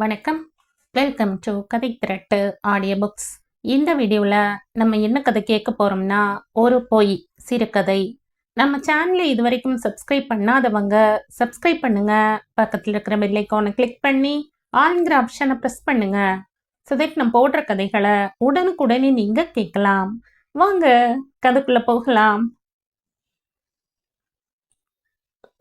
வணக்கம். Welcome to கதை திரட்டு audio books. இந்த வீடியோவில் நம்ம என்ன கதை கேட்க போகிறோம்னா, ஒரு பொய் சிறுகதை. நம்ம சேனலை இது வரைக்கும் சப்ஸ்கிரைப் பண்ணாதவங்க சப்ஸ்கிரைப் பண்ணுங்க. பக்கத்தில் இருக்கிற பெல் ஐக்கானை கிளிக் பண்ணி ஆல்ங்கிற ஆப்ஷனை ப்ரெஸ் பண்ணுங்க. ஸோ தட் நம்ம போடுற கதைகளை உடனுக்குடனே நீங்கள் கேட்கலாம். வாங்க கதைக்குள்ளே போகலாம்.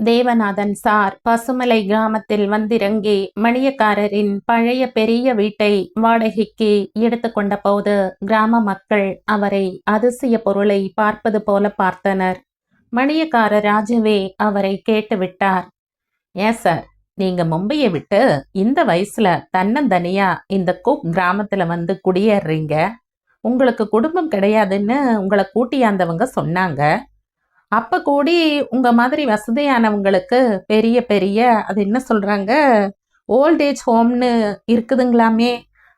தேவநாதன் சார் பசுமலை கிராமத்தில் வந்திறங்கி மணியக்காரரின் பழைய பெரிய வீட்டை வாடகைக்கு எடுத்துக்கொண்ட போது கிராம மக்கள் அவரை அதிசய பொருளை பார்ப்பது போல பார்த்தனர். மணியக்காரர் ராஜுவே அவரை கேட்டுவிட்டார். ஏன் சார், நீங்க மும்பையை விட்டு இந்த வயசுல தன்னந்தனியா இந்த குக் கிராமத்துல வந்து குடியேறீங்க? உங்களுக்கு குடும்பம் கிடையாதுன்னு உங்களை கூட்டியாந்தவங்க சொன்னாங்க. அப்ப கூடி உங்க மாதிரி வசதியானவங்களுக்கு பெரிய பெரிய அது என்ன சொல்றாங்க, ஓல்டேஜ் ஹோம்னு இருக்குதுங்களாமே,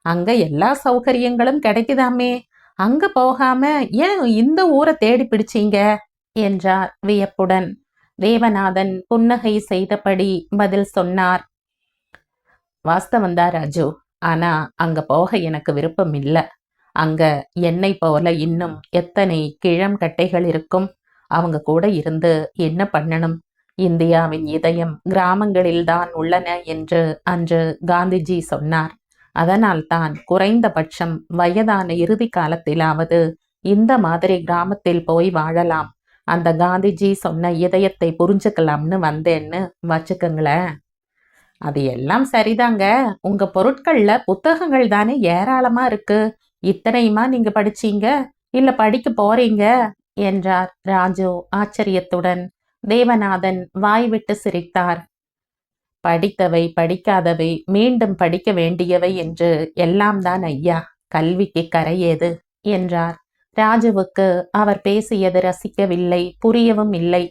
அங்க எல்லா சௌகரியங்களும் கிடைக்குதாமே, அங்க போகாம ஏன் இந்த ஊரை தேடி பிடிச்சீங்க என்றார் வியப்புடன். தேவநாதன் புன்னகை செய்தபடி பதில் சொன்னார். வாஸ்தவந்தா ராஜு, ஆனா அங்க போக எனக்கு விருப்பம் இல்லை. அங்க என்னை போல இன்னும் எத்தனை கிழம் கட்டைகள் இருக்கும். அவங்க கூட இருந்து என்ன பண்ணணும்? இந்தியாவின் இதயம் கிராமங்களில்தான் உள்ளன என்று அன்று காந்திஜி சொன்னார். அதனால்தான் குறைந்தபட்சம் வயதான இறுதி காலத்திலாவது இந்த மாதிரி கிராமத்தில் போய் வாழலாம். அந்த காந்திஜி சொன்ன இதயத்தை புரிஞ்சுக்கலாம்னு வந்தேன்னு வச்சுக்கோங்களேன். அது எல்லாம் சரிதாங்க. உங்க பொருட்கள்ல புத்தகங்கள் தானே ஏராளமா இருக்கு. இத்தனையுமா நீங்க படிச்சீங்க, இல்ல படிக்க போறீங்க என்றார் ராஜு ஆச்சரியத்துடன். தேவநாதன் வாய்விட்டு சிரித்தார். படித்தவை படிக்காதவை மீண்டும் படிக்க வேண்டியவை என்று எல்லாம் தான் ஐயா, கல்விக்கு கரையேது என்றார். ராஜுவுக்கு அவர் பேசியது ரசிக்கவில்லை, புரியவும் இல்லை.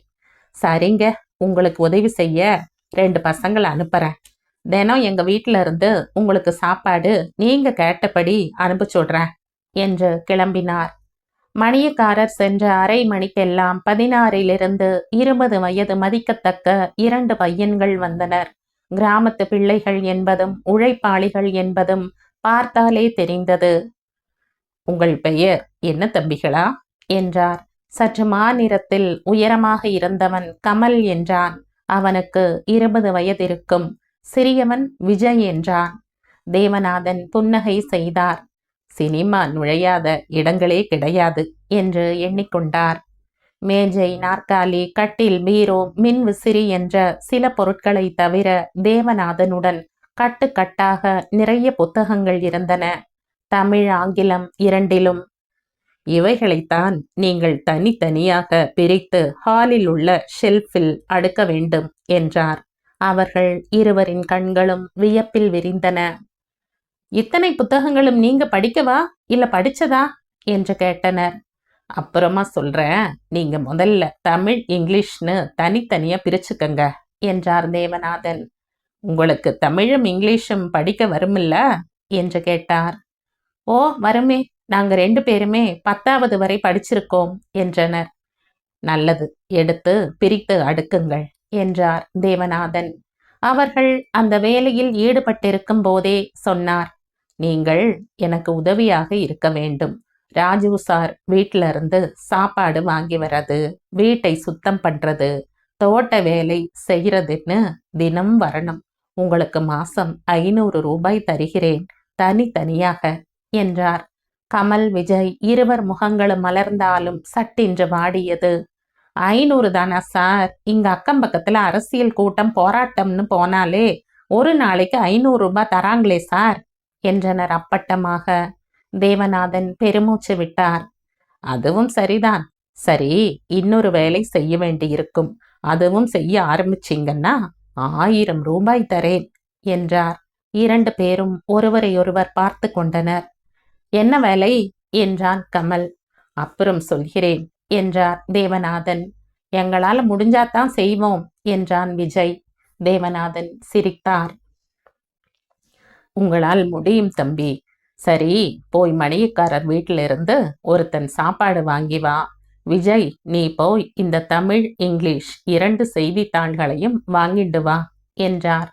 சரிங்க, உங்களுக்கு உதவி செய்ய 2 பசங்களை அனுப்புறேன். தினம் எங்க வீட்டில இருந்து உங்களுக்கு சாப்பாடு நீங்க கேட்டபடி அனுப்பிச்சுடுறேன் என்று கிளம்பினார். மணியக்காரர் சென்ற அரை மணிக்கெல்லாம் 16 20 வயது மதிக்கத்தக்க 2 பையன்கள் வந்தனர். கிராமத்து பிள்ளைகள் என்பதும் உழைப்பாளிகள் என்பதும் பார்த்தாலே தெரிந்தது. உங்கள் பெயர் என்ன தம்பிகளா என்றார். சற்று மாநிறத்தில் உயரமாக இருந்தவன் கமல் என்றான். அவனுக்கு 20 வயதிருக்கும். சிறியவன் விஜய் என்றான். தேவநாதன் புன்னகை செய்தார். சினிமா நுழையாத இடங்களே கிடையாது என்று எண்ணிக்கொண்டார். மேஜை, நாற்காலி, கட்டில், பீரோ, மின் விசிறி என்ற சில பொருட்களை தவிர தேவநாதனுடன் கட்டுக்கட்டாக நிறைய புத்தகங்கள் இருந்தன. தமிழ், ஆங்கிலம் இரண்டிலும். இவைகளைத்தான் நீங்கள் தனித்தனியாக பிரித்து ஹாலில் உள்ள ஷெல்ஃபில் அடுக்க வேண்டும் என்றார். அவர்கள் இருவரின் கண்களும் வியப்பில் விரிந்தன. இத்தனை புத்தகங்களும் நீங்க படிக்கவா இல்ல படிச்சதா என்று கேட்டனர். அப்புறமா சொல்றேன், நீங்க முதல்ல தமிழ், இங்கிலீஷ்னு தனித்தனியா பிரிச்சுக்கங்க என்றார் தேவநாதன். உங்களுக்கு தமிழும் இங்கிலீஷும் படிக்க வருமில்ல என்று கேட்டார். ஓ வருமே, நாங்க 2 பேருமே 10வது வரை படிச்சிருக்கோம் என்றனர். நல்லது, எடுத்து பிரித்து அடுக்குங்கள் என்றார் தேவநாதன். அவர்கள் அந்த வேலையில் ஈடுபட்டிருக்கும் போதே சொன்னார். நீங்கள் எனக்கு உதவியாக இருக்க வேண்டும். ராஜு சார் வீட்டில இருந்து சாப்பாடு வாங்கி வர்றது, வீட்டை சுத்தம் பண்றது, தோட்ட வேலை செய்யறதுன்னு தினம் வரணும். உங்களுக்கு மாசம் 500 ரூபாய் தருகிறேன், தனித்தனியாக என்றார். கமல், விஜய் இருவர் முகங்களும் மலர்ந்தாலும் சட்டென்று வாடியது. 500 தானா சார்? இங்க அக்கம் பக்கத்துல அரசியல் கூட்டம் போராட்டம்னு போனாலே ஒரு நாளைக்கு 500 ரூபாய் தராங்களே சார் என்றனர் அப்பட்டமாக. தேவநாதன் பெருமூச்சு விட்டார். அதுவும் சரிதான். சரி, இன்னொரு வேலை செய்ய வேண்டியிருக்கும். அதுவும் செய்ய ஆரம்பிச்சிங்கன்னா 1000 ரூபாய் தரேன் என்றார். 2 பேரும் ஒருவரையொருவர் பார்த்து கொண்டனர். என்ன வேலை என்றான் கமல். அப்புறம் சொல்கிறேன் என்றார் தேவநாதன். எங்களால முடிஞ்சாதான் செய்வோம் என்றான் விஜய். தேவநாதன் சிரித்தார். உங்களால் முடியும் தம்பி. சரி, போய் மணியக்காரர் வீட்டிலிருந்து ஒருத்தன் சாப்பாடு வாங்கி வா. விஜய், நீ போய் இந்த தமிழ், இங்கிலீஷ் 2 செய்தித்தாள்களையும் வாங்கிண்டு வா என்றார்.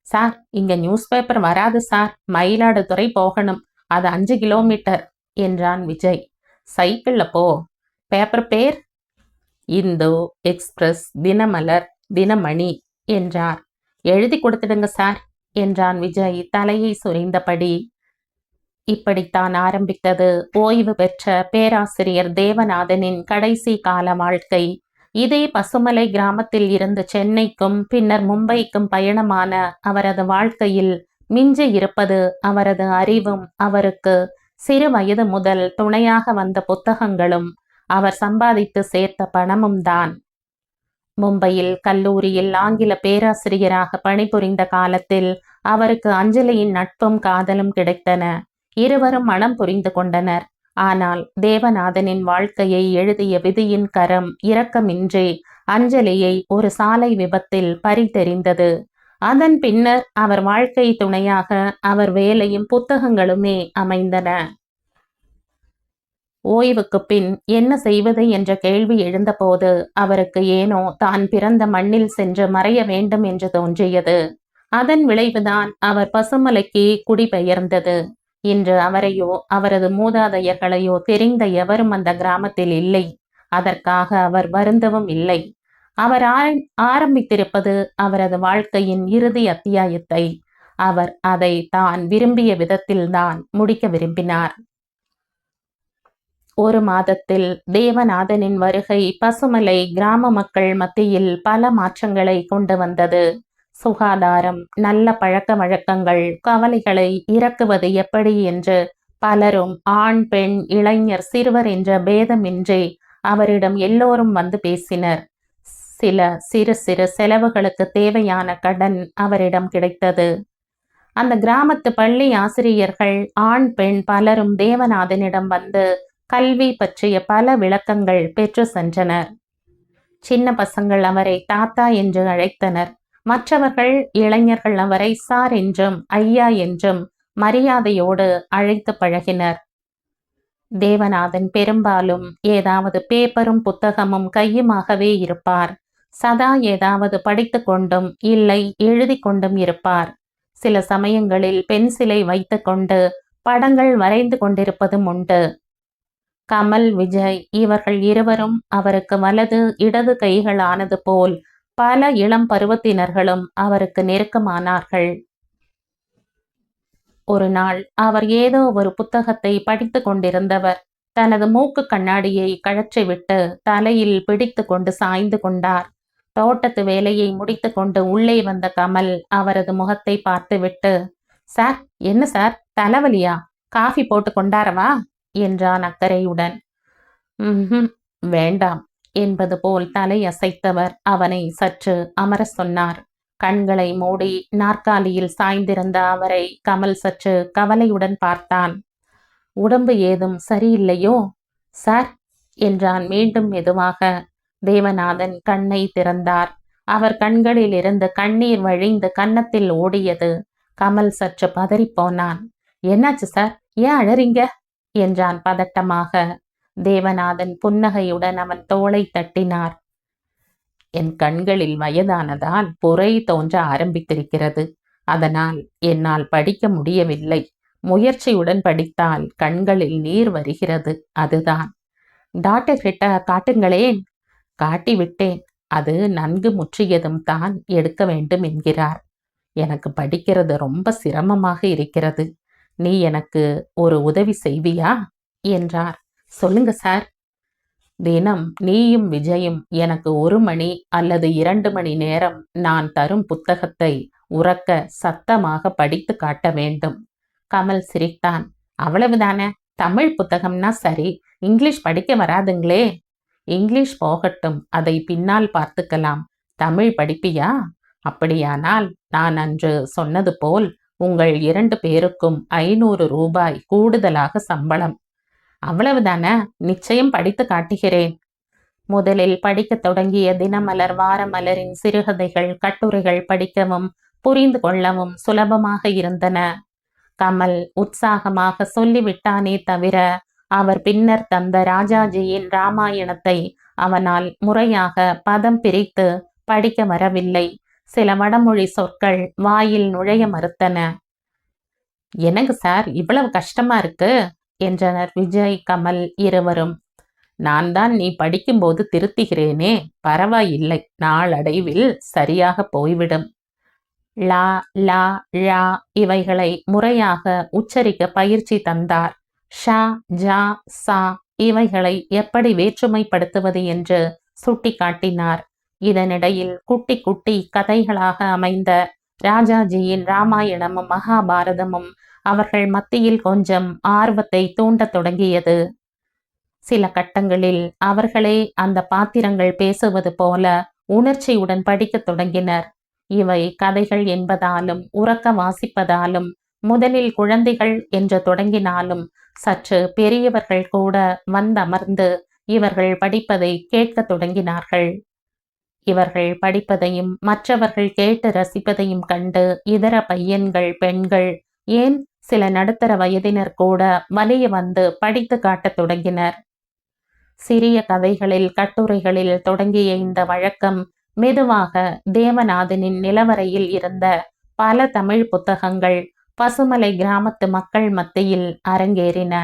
சார், இங்க நியூஸ் பேப்பர் வராது சார், மயிலாடுதுறை போகணும், அது 5 கிலோமீட்டர் என்றான் விஜய். சைக்கிள்ல போ. பேப்பர் பேர்? இந்து, எக்ஸ்பிரஸ், தினமலர், தினமணி என்றார். எழுதி கொடுத்துடுங்க சார் என்றான் விஜய் தலையை சொரிந்தபடி. இப்படித்தான் ஆரம்பித்தது ஓய்வு பெற்ற பேராசிரியர் தேவநாதனின் கடைசி கால வாழ்க்கை. இதே பசுமலை கிராமத்தில் இருந்து சென்னைக்கும் பின்னர் மும்பைக்கும் பயணமான அவரது வாழ்க்கையில் மிஞ்சி இருப்பது அவரது அறிவும் அவருக்கு சிறு வயது முதல் துணையாக வந்த புத்தகங்களும் அவர் சம்பாதித்து சேர்த்த பணமும் தான். மும்பையில் கல்லூரியில் ஆங்கில பேராசிரியராக பணிபுரிந்த காலத்தில் அவருக்கு அஞ்சலியின் நட்பும் காதலும் கிடைத்தன. இருவரும் மனம் புரிந்து கொண்டனர். ஆனால் தேவநாதனின் வாழ்க்கையை எழுதிய விதியின் கரம் இரக்கமின்றி அஞ்சலியை ஒரு சாலை விபத்தில் பறித்தெறிந்தது. அதன் பின்னர் அவர் வாழ்க்கை துணையாக அவர் வேலையும் புத்தகங்களுமே அமைந்தன. ஓய்வுக்கு பின் என்ன செய்வது என்ற கேள்வி எழுந்தபோது அவருக்கு ஏனோ தான் பிறந்த மண்ணில் சென்று மறைய வேண்டும் என்று தோன்றியது. அதன் விளைவுதான் அவர் பசுமலைக்கு குடிபெயர்ந்தது. இன்று அவரையோ அவரது மூதாதையர்களையோ தெரிந்த எவரும் அந்த கிராமத்தில் இல்லை. அதற்காக அவர் வருந்தவும் இல்லை. அவர் ஆரம்பித்திருப்பது அவரது வாழ்க்கையின் இறுதி அத்தியாயத்தை. அவர் அதை தான் விரும்பிய விதத்தில்தான் முடிக்க விரும்பினார். ஒரு மாதத்தில் தேவநாதனின் வருகை பசுமலை கிராம மக்கள் மத்தியில் பல மாற்றங்களை கொண்டு வந்தது. சுகாதாரம், நல்ல பழக்க வழக்கங்கள், கவலைகளை இறக்குவது எப்படி என்று பலரும் ஆண், பெண், இளைஞர், சிறுவர் என்ற பேதமின்றி அவரிடம் எல்லோரும் வந்து பேசினர். சில சிறு சிறு செலவுகளுக்கு தேவையான கடன் அவரிடம் கிடைத்தது. அந்த கிராமத்து பள்ளி ஆசிரியர்கள் ஆண், பெண் பலரும் தேவநாதனிடம் வந்து கல்வி பற்றிய பல விளக்கங்கள் பெற்று சென்றனர். சின்ன பசங்கள் அவரை தாத்தா என்று அழைத்தனர். மற்றவர்கள் இளைஞர்கள் அவரை சார் என்றும் ஐயா என்றும் மரியாதையோடு அழைத்து பழகினர். தேவநாதன் பெரும்பாலும் ஏதாவது பேப்பரும் புத்தகமும் கையுமாகவே இருப்பார். சதா ஏதாவது படித்து கொண்டும் இல்லை எழுதி கொண்டும் இருப்பார். சில சமயங்களில் பென்சிலை வைத்து கொண்டு படங்கள் வரைந்து கொண்டிருப்பதும் உண்டு. கமல், விஜய் இவர்கள் இருவரும் அவருக்கு வலது இடது கைகள் ஆனது போல் பல இளம் பருவத்தினர்களும் அவருக்கு நெருக்கமானார்கள். ஒரு நாள் அவர் ஏதோ ஒரு புத்தகத்தை படித்து கொண்டிருந்தவர் தனது மூக்கு கண்ணாடியை கழற்றிவிட்டு தலையில் பிடித்து கொண்டு சாய்ந்து கொண்டார். தோட்டத்து வேலையை முடித்து கொண்டு உள்ளே வந்த கமல் அவரது முகத்தை பார்த்துவிட்டு, சார், என்ன சார், தலைவலியா? காஃபி போட்டு கொண்டாரவா என்றான் அக்கறையுடன். வேண்டாம் என்பது போல் தலை அசைத்தவர் அவனை சற்று அமர சொன்னார். கண்களை மூடி நாற்காலியில் சாய்ந்திருந்த அவரை கமல் சற்று கவலையுடன் பார்த்தான். உடம்பு ஏதும் சரியில்லையோ சார் என்றான் மீண்டும் மெதுவாக. தேவநாதன் கண்ணை திறந்தார். அவர் கண்களில் இருந்து கண்ணீர் வழிந்து கன்னத்தில் ஓடியது. கமல் சற்று பதறிப்போனான். என்னாச்சு சார், ஏன் அழறீங்க என்றான் பதட்டமாக. தேவநாதன் புன்னகையுடன் அவன் தோளை தட்டினார். என் கண்களில் வயதானதால் புரை தோன்ற ஆரம்பித்திருக்கிறது. அதனால் என்னால் படிக்க முடியவில்லை. முயற்சியுடன் படித்தால் கண்களில் நீர் வருகிறது, அதுதான். டாக்டர் கிட்ட காட்டுங்களேன். காட்டிவிட்டேன். அது நன்கு முற்றியதும் தான் எடுக்க வேண்டும் என்கிறார். எனக்கு படிக்கிறது ரொம்ப சிரமமாக இருக்கிறது. நீ எனக்கு ஒரு உதவி செய்வியா என்றார். சொல்லுங்க சார். தினம் நீயும் விஜயும் எனக்கு 1 மணி அல்லது 2 மணி நேரம் நான் தரும் புத்தகத்தை உரக்க சத்தமாக படித்து காட்ட வேண்டும். கமல் சிரித்தான். அவ்வளவுதானே? தமிழ் புத்தகம்னா சரி, இங்கிலீஷ் படிக்க வராதுங்களே. இங்கிலீஷ் போகட்டும், அதை பின்னால் பார்த்துக்கலாம். தமிழ் படிப்பியா? அப்படியானால் நான் அன்று சொன்னது போல் உங்கள் 2 பேருக்கும் 500 ரூபாய் கூடுதலாக சம்பளம். அவ்வளவுதானே? நிச்சயம் படித்து காட்டுகிறேன். முதலில் படிக்க தொடங்கிய தினமலர், வாரமலரின் சிறுகதைகள், கட்டுரைகள் படிக்கவும் புரிந்து கொள்ளவும் சுலபமாக இருந்தன. கமல் உற்சாகமாக சொல்லிவிட்டானே தவிர அவர் பின்னர் தந்த ராஜாஜியின் ராமாயணத்தை அவனால் முறையாக பதம் பிரித்து படிக்க வரவில்லை. சில வடமொழி சொற்கள் வாயில் நுழைய மறுத்தன. என்னங்க சார் இவ்வளவு கஷ்டமா இருக்கு என்றனர் விஜய், கமல் இருவரும். நான் தான் நீ படிக்கும்போது திருத்துகிறேனே, பரவாயில்லை, நாளடைவில் சரியாக போய்விடும். லா, லா, ழா இவைகளை முறையாக உச்சரிக்க பயிற்சி தந்தார். ஷா, ஜா, சா இவைகளை எப்படி வேற்றுமைப்படுத்துவது என்று சுட்டிக்காட்டினார். இதனிடையில் குட்டி குட்டி கதைகளாக அமைந்த ராஜாஜியின் ராமாயணமும் மகாபாரதமும் அவர்கள் மத்தியில் கொஞ்சம் ஆர்வத்தை தூண்டத் தொடங்கியது. சில கட்டங்களில் அவர்களே அந்த பாத்திரங்கள் பேசுவது போல உணர்ச்சியுடன் படிக்கத் தொடங்கினர். இவை கதைகள் என்பதாலும் உறக்க வாசிப்பதாலும் முதலில் குழந்தைகள் என்று தொடங்கினாலும் சற்று பெரியவர்கள் கூட வந்தமர்ந்து இவர்கள் படிப்பதை கேட்கத் தொடங்கினார்கள். இவர்கள் படிப்பதையும் மற்றவர்கள் கேட்டு ரசிப்பதையும் கண்டு இதர பையன்கள், பெண்கள், ஏன் சில நடுத்தர வயதினர் கூட வலிய வந்து படித்து காட்டத் தொடங்கினர். சிறிய கதைகளில், கட்டுரைகளில் தொடங்கிய இந்த வழக்கம் மெதுவாக தேவநாதனின் நிலவரையில் இருந்த பல தமிழ் புத்தகங்கள் பசுமலை கிராமத்து மக்கள் மத்தியில் அரங்கேறின.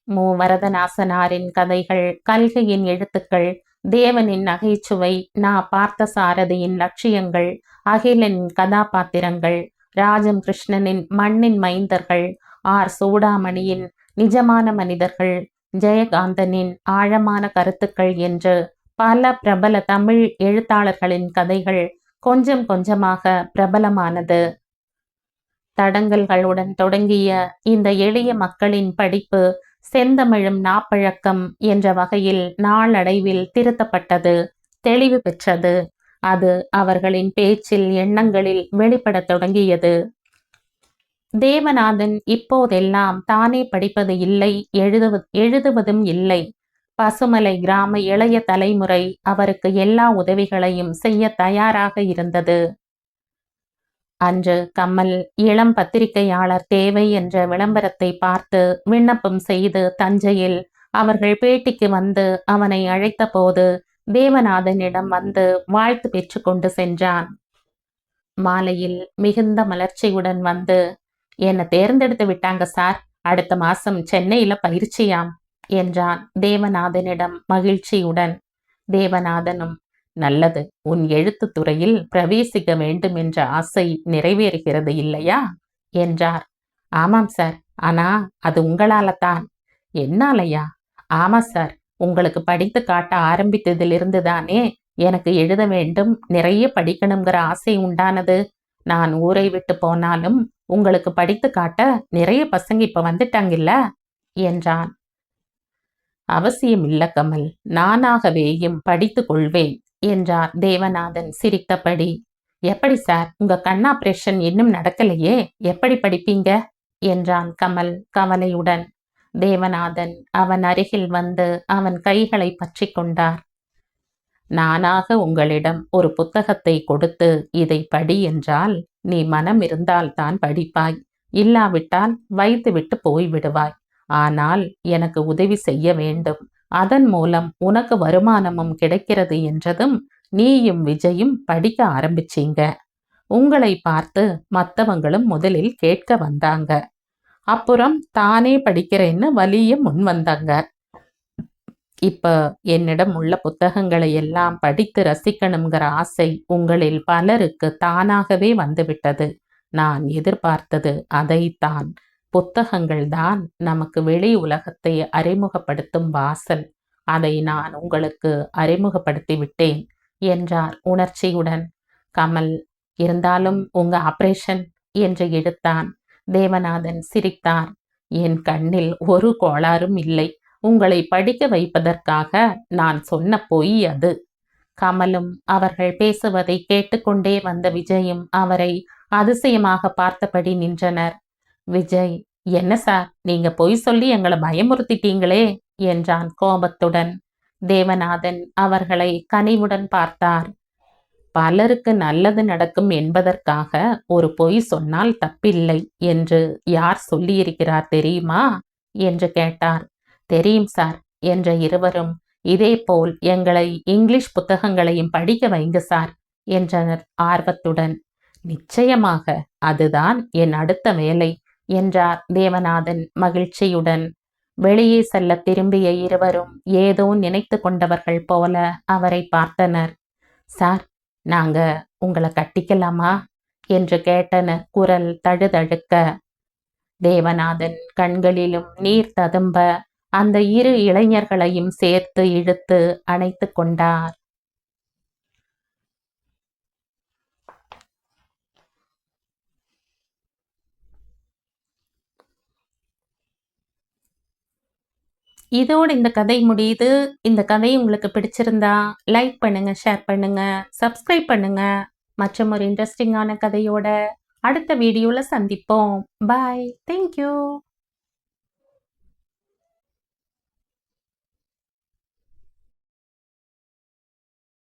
மு. வரதநாசனாரின் கதைகள், கல்கையின் எழுத்துக்கள், தேவனின் நகைச்சுவை, நா. பார்த்தசாரதியின் லட்சியங்கள், அகிலனின் கதாபாத்திரங்கள், ராஜம் கிருஷ்ணனின் மண்ணின் மைந்தர்கள், ஆர். சூடாமணியின் நிஜமான மனிதர்கள், ஜெயகாந்தனின் ஆழமான கருத்துக்கள் என்று பல பிரபல தமிழ் எழுத்தாளர்களின் கதைகள் கொஞ்சம் கொஞ்சமாக பிரபலமானது. தடங்கல்களுடன் தொடங்கிய இந்த எளிய மக்களின் படிப்பு செந்தமிழும் நாப்பழக்கம் என்ற வகையில் நாளடைவில் திருத்தப்பட்டது, தெளிவு பெற்றது. அது அவர்களின் பேச்சில், எண்ணங்களில் வெளிப்படத் தொடங்கியது. தேவநாதன் இப்போதெல்லாம் தானே படிப்பது இல்லை, எழுதுவதும் இல்லை. பசுமலை கிராம இளைய தலைமுறை அவருக்கு எல்லா உதவிகளையும் செய்ய தயாராக இருந்தது. அன்று கமல் இளம் பத்திரிகையாளர் தேவை என்ற விளம்பரத்தை பார்த்து விண்ணப்பம் செய்து தஞ்சையில் அவர்கள் பேட்டிக்கு வந்து அவனை அழைத்த போது தேவநாதனிடம் வந்து வாழ்த்து பெற்று கொண்டு சென்றான். மாலையில் மிகுந்த மலர்ச்சியுடன் வந்து, என்னை தேர்ந்தெடுத்து விட்டாங்க சார், அடுத்த மாசம் சென்னையில பயிற்சியாம் என்றான் தேவநாதனிடம் மகிழ்ச்சியுடன். தேவநாதனும், நல்லது, உன் எழுத்து துறையில் பிரவேசிக்க வேண்டும் என்ற ஆசை நிறைவேறுகிறது இல்லையா என்றார். ஆமாம் சார், ஆனா அது உங்களால தான். என்னாலையா? ஆமா சார், உங்களுக்கு படித்து காட்ட ஆரம்பித்ததிலிருந்து தானே எனக்கு எழுத வேண்டும், நிறைய படிக்கணுங்கிற ஆசை உண்டானது. நான் ஊரை விட்டு போனாலும் உங்களுக்கு படித்து காட்ட நிறைய பசங்க இப்ப வந்துட்டாங்கல்ல என்றான். அவசியம் இல்ல கமல், நானாகவேயும் படித்து கொள்வேன் என்றார் தேவநாதன் சிரித்தபடி. எப்படி சார், உங்க கண் ஆபரேஷன் இன்னும் நடக்கலையே, எப்படி படிப்பீங்க என்றான் கமல் கவலையுடன். தேவநாதன் அவன் அருகில் வந்து அவன் கைகளை பற்றி கொண்டார். நானாக உங்களிடம் ஒரு புத்தகத்தை கொடுத்து இதை படி என்றால் நீ மனம் இருந்தால்தான் படிப்பாய், இல்லாவிட்டால் வைத்துவிட்டு போய்விடுவாய். ஆனால் எனக்கு உதவி செய்ய வேண்டும், அதன் மூலம் உனக்கு வருமானமும் கிடைக்கிறது என்றதும் நீயும் விஜயும் படிக்க ஆரம்பிச்சீங்க. உங்களை பார்த்து மற்றவங்களும் முதலில் கேட்க வந்தாங்க, அப்புறம் தானே படிக்கிறேன்னு வலிய முன் வந்தாங்க. இப்ப என்னிடம் உள்ள புத்தகங்களை எல்லாம் படித்து ரசிக்கணுங்கிற ஆசை உங்களில் பலருக்கு தானாகவே வந்துவிட்டது. நான் எதிர்பார்த்தது அதைத்தான். புத்தகங்கள் தான் நமக்கு வெளி உலகத்தை அறிமுகப்படுத்தும் வாசல். அதை நான் உங்களுக்கு அறிமுகப்படுத்தி விட்டேன் என்றார் உணர்ச்சியுடன். கமல், இருந்தாலும் உங்க ஆபரேஷன் என்று எடுத்தான். தேவநாதன் சிரித்தார். என் கண்ணில் ஒரு கோளாறும் இல்லை, உங்களை படிக்க வைப்பதற்காக நான் சொன்ன பொய் அது. கமலும் அவர்கள் பேசுவதை கேட்டுக்கொண்டே வந்த விஜயும் அவரை அதிசயமாக பார்த்தபடி நின்றனர். விஜய், என்ன சார், நீங்க பொய் சொல்லி எங்களை பயமுறுத்திட்டீங்களே என்றான் கோபத்துடன். தேவநாதன் அவர்களை கனிவுடன் பார்த்தார். பலருக்கு நல்லது நடக்கும் என்பதற்காக ஒரு பொய் சொன்னால் தப்பில்லை என்று யார் சொல்லியிருக்கிறார் தெரியுமா என்று கேட்டார். தெரியும் சார் என்ற இருவரும், இதேபோல் எங்களை இங்கிலீஷ் புத்தகங்களையும் படிக்க வைங்க சார், என்றனர் ஆர்வத்துடன். நிச்சயமாக, அதுதான் என் அடுத்த வேலை என்றார் தேவநாதன் மகிழ்ச்சியுடன். வெளியே செல்ல திரும்பிய இருவரும் ஏதோ நினைத்து கொண்டவர்கள் போல அவரை பார்த்தனர். சார், நாங்க உங்களை கட்டிக்கலாமா என்று கேட்டனர் குரல் தழுதழுக்க. தேவநாதன் கண்களிலும் நீர் ததும்ப அந்த இரு இளைஞர்களையும் சேர்த்து இழுத்து அணைத்து கொண்டார். இதோடு இந்த கதை முடியுது. இந்த கதை உங்களுக்கு பிடிச்சிருந்தா லைக் பண்ணுங்க, ஷேர் பண்ணுங்க, சப்ஸ்கிரைப் பண்ணுங்க. மற்றும் ஒரு இன்ட்ரெஸ்டிங்கான கதையோட அடுத்த வீடியோல சந்திப்போம். பாய். தேங்க்யூ.